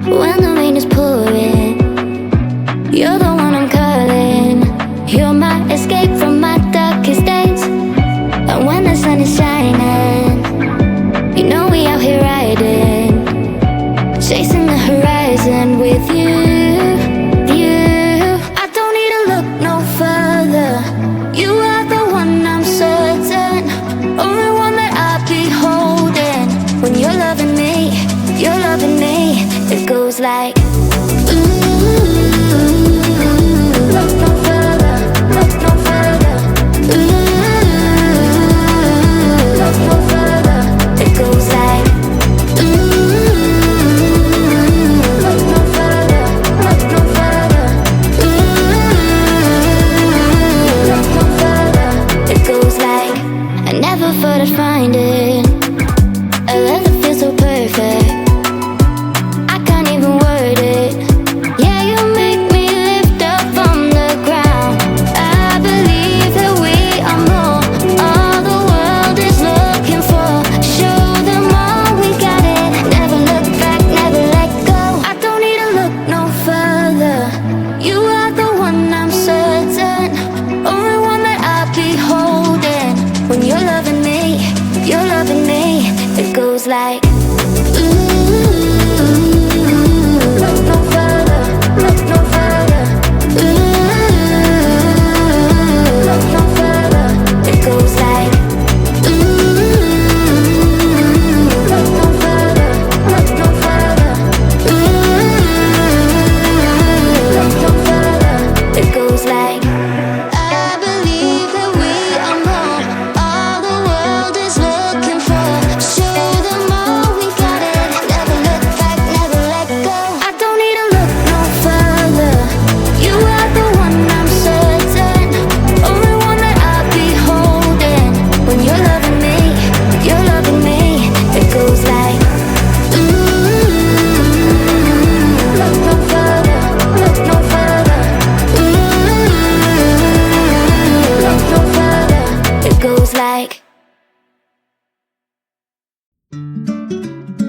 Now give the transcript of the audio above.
when the rain is pouring. You're the one I'm calling. You're my escape from my darkest days. And when the sun is shining, you know we out here riding, chasing the horizon with you. I don't need to look no further. You are the one I'm certain, only one that I'll be holding. When you're loving me, it goes like